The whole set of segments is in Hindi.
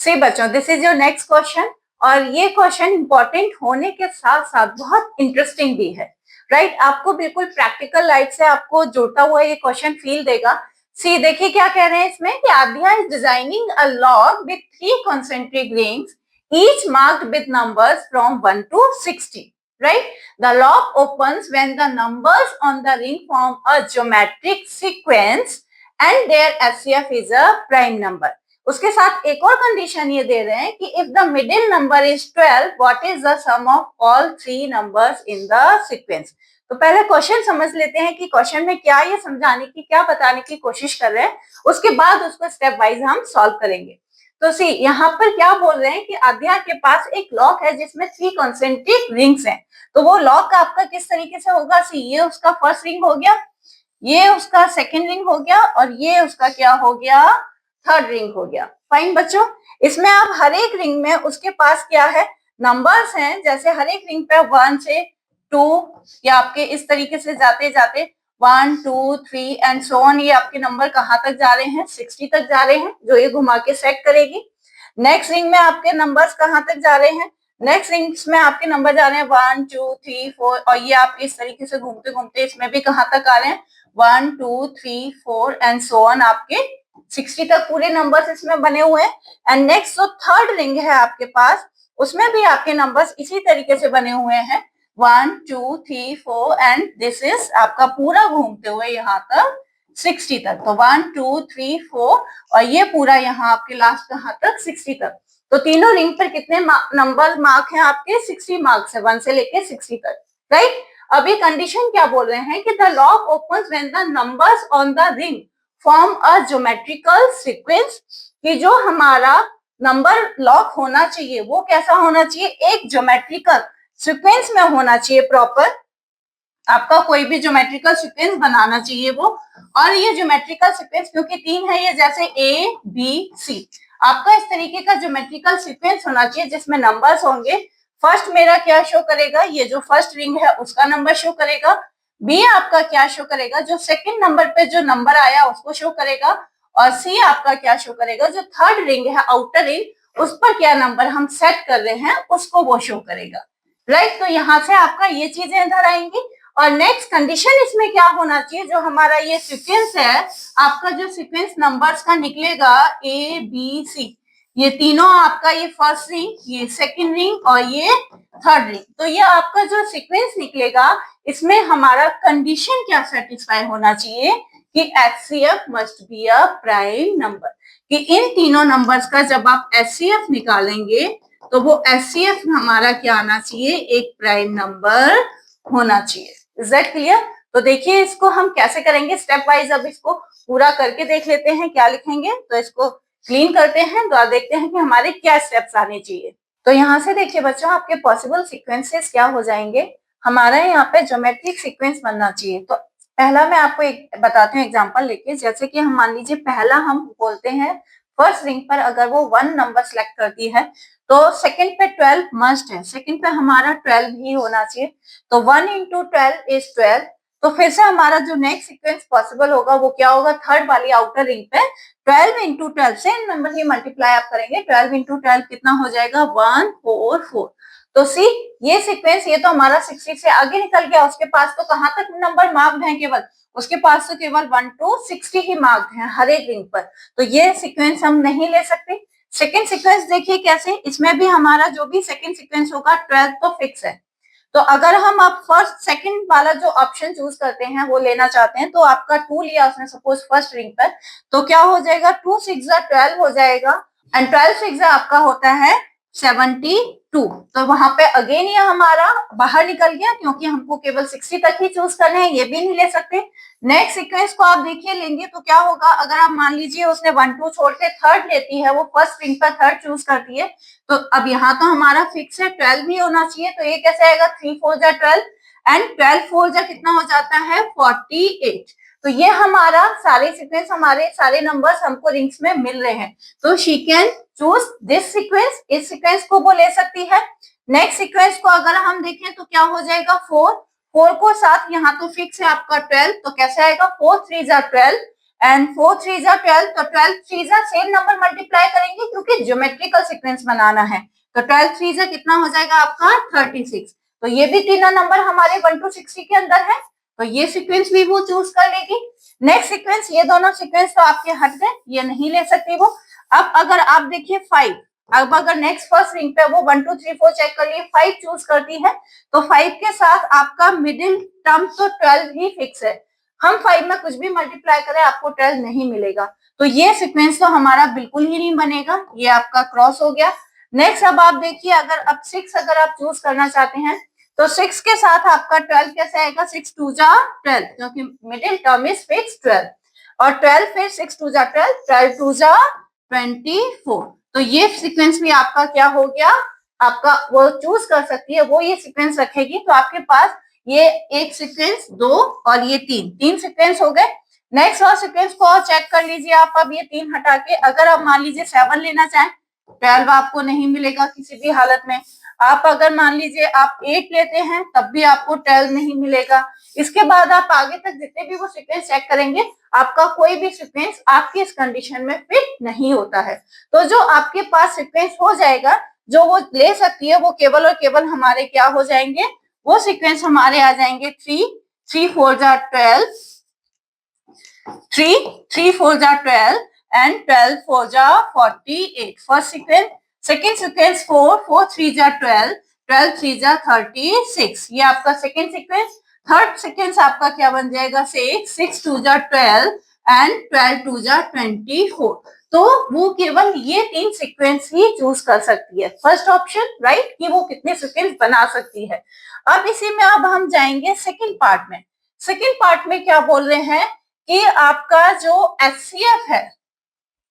सी बच्चों, this is your next question और ये क्वेश्चन इंपॉर्टेंट होने के साथ साथ बहुत इंटरेस्टिंग भी है, राइट? आपको बिल्कुल प्रैक्टिकल लाइफ से आपको जुड़ता हुआ ये क्वेश्चन फील देगा। सी देखिए क्या कह रहे हैं इसमें कि Aadya is designing a log with 3 concentric rings, each marked with numbers from 1 to 60, right? The log opens when the numbers on the ring form a geometric sequence and their HCF is a prime number. उसके साथ एक और कंडीशन ये दे रहे हैं कि if the middle number is 12, what is the sum of all 3 numbers in the sequence. तो पहले क्वेश्चन समझ लेते हैं कि क्वेश्चन में क्या ये समझाने की, क्या बताने की कोशिश कर रहे हैं, उसके बाद उसको स्टेप वाइज हम सॉल्व करेंगे। तो सी यहाँ पर क्या बोल रहे हैं कि आद्या के पास एक लॉक है जिसमें 3 concentric रिंग्स हैं। तो वो लॉक आपका किस तरीके से होगा? सी ये उसका फर्स्ट रिंग हो गया, ये उसका सेकेंड रिंग हो गया और ये उसका क्या हो गया? थर्ड रिंग हो गया। फाइन बच्चों, इसमें आप हर एक रिंग में उसके पास क्या है? नंबर्स हैं। जैसे हर एक रिंग पे 1 से 2 या आपके इस तरीके से जाते जाते 1 2 3 एंड सो ऑन, ये आपके नंबर कहाँ तक जा रहे हैं? 60 तक जा रहे हैं, जो ये घुमा के सेट करेगी। नेक्स्ट रिंग में आपके नंबर्स कहाँ तक जा रहे हैं? नेक्स्ट रिंग्स में आपके नंबर जा रहे हैं 1 2 3 4 और ये आप इस तरीके से घूमते घूमते इसमें भी कहाँ तक आ रहे हैं? 1 2 3 4 एंड सो ऑन, आपके 60 तक पूरे नंबर्स इसमें बने हुए हैं। एंड नेक्स्ट जो थर्ड रिंग है आपके पास, उसमें भी आपके नंबर्स इसी तरीके से बने हुए हैं 1 2 3 4 एंड दिस इज आपका पूरा घूमते हुए यहाँ तक 60 तक। तो 1 2 3 4 और ये पूरा यहाँ आपके लास्ट कहाँ तक? 60 तक। तो तीनों रिंग पर कितने नंबर मार्क हैं आपके? 60 मार्क्स है, 1 से लेके 60 तक, राइट? अभी कंडीशन क्या बोल रहे हैं कि the lock opens when the numbers on the ring form a geometrical sequence, कि जो हमारा नंबर लॉक होना चाहिए वो कैसा होना चाहिए? एक ज्योमेट्रिकल सीक्वेंस में होना चाहिए, प्रॉपर आपका कोई भी ज्योमेट्रिकल सीक्वेंस बनाना चाहिए वो। और ये ज्योमेट्रिकल सीक्वेंस क्योंकि 3 है, ये जैसे ए बी सी, आपका इस तरीके का ज्योमेट्रिकल सीक्वेंस होना चाहिए जिसमें नंबर्स होंगे। फर्स्ट मेरा क्या शो करेगा? ये जो फर्स्ट रिंग है उसका नंबर शो करेगा। बी आपका क्या शो करेगा? जो सेकंड नंबर पे जो नंबर आया उसको शो करेगा। और सी आपका क्या शो करेगा? जो थर्ड रिंग है, आउटर रिंग, उस पर क्या नंबर हम सेट कर रहे हैं उसको वो शो करेगा, राइट? तो यहाँ से आपका ये चीजें इधर आएंगी। और नेक्स्ट कंडीशन इसमें क्या होना चाहिए? जो हमारा ये सीक्वेंस है, आपका जो सीक्वेंस नंबर्स का निकलेगा ए बी सी, ये तीनों आपका, ये फर्स्ट रिंग, ये सेकंड रिंग और ये थर्ड रिंग, तो ये आपका जो सीक्वेंस निकलेगा इसमें हमारा कंडीशन क्या सेटिस्फाई होना चाहिए कि HCF must be a prime number, कि इन तीनों नंबर्स का जब आप HCF निकालेंगे तो वो HCF हमारा क्या आना चाहिए? एक प्राइम नंबर होना चाहिए। Is that clear? तो देखिए इसको हम कैसे करेंगे स्टेप वाइज। अब इसको पूरा करके देख लेते हैं क्या लिखेंगे। तो इसको क्लीन करते हैं तो देखते हैं कि हमारे क्या स्टेप्स आने चाहिए। तो यहाँ से देखिए बच्चों, आपके पॉसिबल सीक्वेंसेस क्या हो जाएंगे। हमारा यहाँ पे ज्योमेट्रिक सीक्वेंस बनना चाहिए। तो पहला मैं आपको एक बताती हूँ एग्जांपल लेके। जैसे कि हम मान लीजिए पहला हम बोलते हैं फर्स्ट रिंग पर अगर वो 1 नंबर सेलेक्ट करती है तो सेकंड पे 12 मस्ट है, सेकंड पे हमारा 12 ही होना चाहिए। तो 1 into 12 is 12। तो फिर से हमारा जो नेक्स्ट सीक्वेंस पॉसिबल होगा वो क्या होगा? थर्ड वाली आउटर रिंग पे 12 into 12 से नंबर ही मल्टीप्लाई आप करेंगे। 12 into 12 कितना हो जाएगा? 1 4 4। तो सी ये सीक्वेंस, ये तो हमारा 60 से आगे निकल गया। उसके पास तो कहाँ तक नंबर मार्क्ड है? केवल उसके पास तो केवल 1 to 60 ही मार्क्ड है हर एक रिंग पर। तो ये सीक्वेंस हम नहीं ले सकते। सेकेंड सीक्वेंस देखिए कैसे, इसमें भी हमारा जो भी सेकेंड सीक्वेंस होगा 12 तो फिक्स है। तो अगर हम अब फर्स्ट सेकंड वाला जो ऑप्शन चूज करते हैं वो लेना चाहते हैं, तो आपका 2 लिया उसने सपोज फर्स्ट रिंग पर, तो क्या हो जाएगा? 2 6 12 हो जाएगा एंड 12 6 आपका होता है 72। तो वहां पे अगेन ये हमारा बाहर निकल गया क्योंकि हमको केवल 60 तक ही चूज करने हैं, ये भी नहीं ले सकते। नेक्स्ट सीक्वेंस को आप देखिए लेंगे तो क्या होगा? अगर आप मान लीजिए उसने 1 2 छोड़ के थर्ड लेती है, वो फर्स्ट रिंग पर थर्ड चूज करती है, तो अब यहाँ तो हमारा फिक्स है 12 भी होना चाहिए। तो ये कैसे आएगा? 3 4 जा 12 एंड 12 4 जा कितना हो जाता है? 48। तो ये हमारा सारे सीक्वेंस, हमारे सारे नंबर्स हमको रिंग्स में मिल रहे हैं। तो she can choose this sequence, इस सीक्वेंस को वो ले सकती है। नेक्स्ट सीक्वेंस को अगर हम देखें तो क्या हो जाएगा? 4 4 को साथ यहाँ तो फिक्स है आपका 12, तो कैसे आएगा? 4 3 जा 12 एंड 4 3 जा 12, तो 12 3 जा सेम नंबर मल्टीप्लाई करेंगे क्योंकि ज्योमेट्रिकल सीक्वेंस बनाना है। तो 12 3 जा कितना हो जाएगा आपका 36। तो ये भी तीनों नंबर हमारे 1 to 60 के अंदर है, तो ये सीक्वेंस भी वो चूज कर लेगी। नेक्स्ट सीक्वेंस, ये दोनों सीक्वेंस तो आपके हट गए, ये नहीं ले सकती वो। अब अगर आप देखिए 5, अब अगर नेक्स्ट फर्स्ट रिंग पे वो 1 2 3 4 चेक कर लिए, 5 चूज करती है, तो 5 के साथ आपका मिडिल टर्म तो 12 ही फिक्स है। हम 5 में कुछ भी मल्टीप्लाई करें आपको 12 नहीं मिलेगा, तो ये सीक्वेंस तो हमारा बिल्कुल ही नहीं बनेगा, ये आपका क्रॉस हो गया। नेक्स्ट अब आप देखिए, अगर अब 6 अगर आप चूज करना चाहते हैं तो 6 के साथ आपका 12 कैसे आएगा, 6 2 जा 12, क्योंकि मिडिल टर्म इज फिक्स 12, और 12 फिर 6 2 जा 12, 12 2 जा 24। तो ये सीक्वेंस भी आपका क्या हो गया, आपका वो चूज कर सकती है, वो ये सीक्वेंस रखेगी। तो आपके पास ये एक सीक्वेंस, 2 और ये 3 सीक्वेंस हो गए। नेक्स्ट और सीक्वेंस को और चेक कर लीजिए आप, अब ये 3 हटा के अगर आप मान लीजिए 7 लेना चाहें, 12 आपको नहीं मिलेगा किसी भी हालत में। आप अगर मान लीजिए आप 8 लेते हैं तब भी आपको 12 नहीं मिलेगा। इसके बाद आप आगे तक जितने भी वो सीक्वेंस चेक करेंगे, आपका कोई भी सीक्वेंस आपकी इस कंडीशन में फिट नहीं होता है। तो जो आपके पास सीक्वेंस हो जाएगा, जो वो ले सकती है, वो केवल और केवल हमारे क्या हो जाएंगे, वो सीक्वेंस हमारे आ जाएंगे 3 4 जा 12, 3 4 जा 12 and 12 4 जा 48, फर्स्ट सीक्वेंस। सेकेंड सीक्वेंस 4 3 जा 12, 12 3 जा 36, ये आपका सेकेंड सीक्वेंस। थर्ड सीक्वेंस आपका क्या बन जाएगा, 6 2 जा 12 एंड 12 2 जा 24। तो वो केवल ये 3 सीक्वेंस ही चूज कर सकती है, फर्स्ट ऑप्शन राइट, कि वो कितने सीक्वेंस बना सकती है। अब इसी में अब हम जाएंगे सेकेंड पार्ट में। सेकेंड पार्ट में क्या बोल रहे हैं कि आपका जो एचसीएफ है,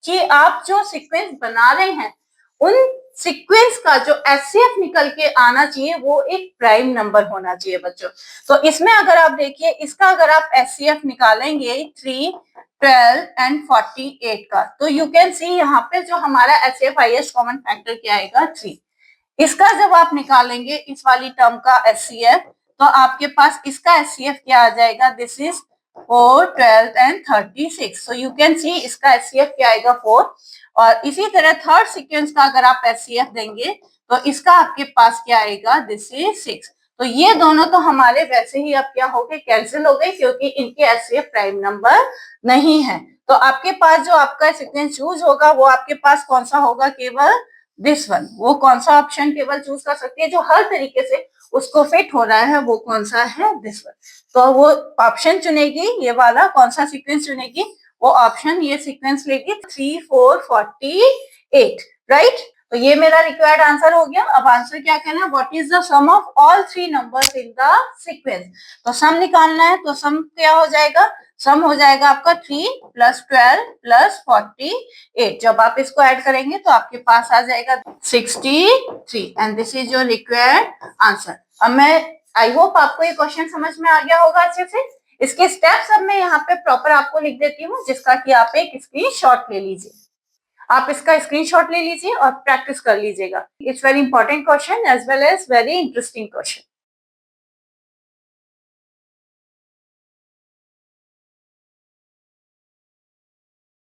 कि आप जो सीक्वेंस बना रहे हैं उन सीक्वेंस का जो एचसीएफ निकल के आना चाहिए वो एक प्राइम नंबर होना चाहिए बच्चों। तो इसमें अगर आप देखिए, इसका अगर आप एचसीएफ निकालेंगे 3 12 एंड 48 का, तो यू कैन सी यहाँ पे जो हमारा एचसीएफ हाईएस्ट कॉमन फैक्टर क्या आएगा 3। इसका जब आप निकालेंगे इस वाली टर्म का एचसीएफ, तो आपके पास इसका एचसीएफ क्या आ जाएगा, this is 4 12 and 36। So you can see इसका एचसीएफ क्या आएगा 4। और इसी तरह थर्ड सीक्वेंस का अगर आप एचसीएफ देंगे तो इसका आपके पास क्या आएगा, दिस इज 6। तो ये दोनों तो हमारे वैसे ही अब क्या हो गए, कैंसिल हो गए, क्योंकि इनके एचसीएफ प्राइम नंबर नहीं है। तो आपके पास जो आपका सीक्वेंस चूज होगा वो आपके पास कौन सा होगा, केवल दिस वन। वो कौन सा ऑप्शन केवल चूज कर सकती है जो हर तरीके से उसको फिट हो रहा है, वो कौन सा है, दिस वन। तो वो ऑप्शन चुनेगी, ये वाला कौन सा सीक्वेंस चुनेगी, वो ऑप्शन ये सीक्वेंस लेगी 3 4 48, राइट। तो ये मेरा रिक्वायर्ड आंसर हो गया। अब आंसर क्या कहना है, what is the sum of all 3 numbers in the sequence. तो सम निकालना है, तो सम क्या हो जाएगा, सम हो जाएगा आपका 3 + 12 + 48। जब आप इसको ऐड करेंगे तो आपके पास आ जाएगा 63, and this is your required answer. अब मैं आई होप आपको ये क्वेश्चन समझ में आ गया होगा अच्छे से। इसके स्टेप्स अब मैं यहाँ पे प्रॉपर आपको लिख देती हूँ, जिसका कि आप एक स्क्रीनशॉट ले लीजिए। आप इसका स्क्रीनशॉट ले लीजिए और प्रैक्टिस कर लीजिएगा। It's very important question as well as very interesting question.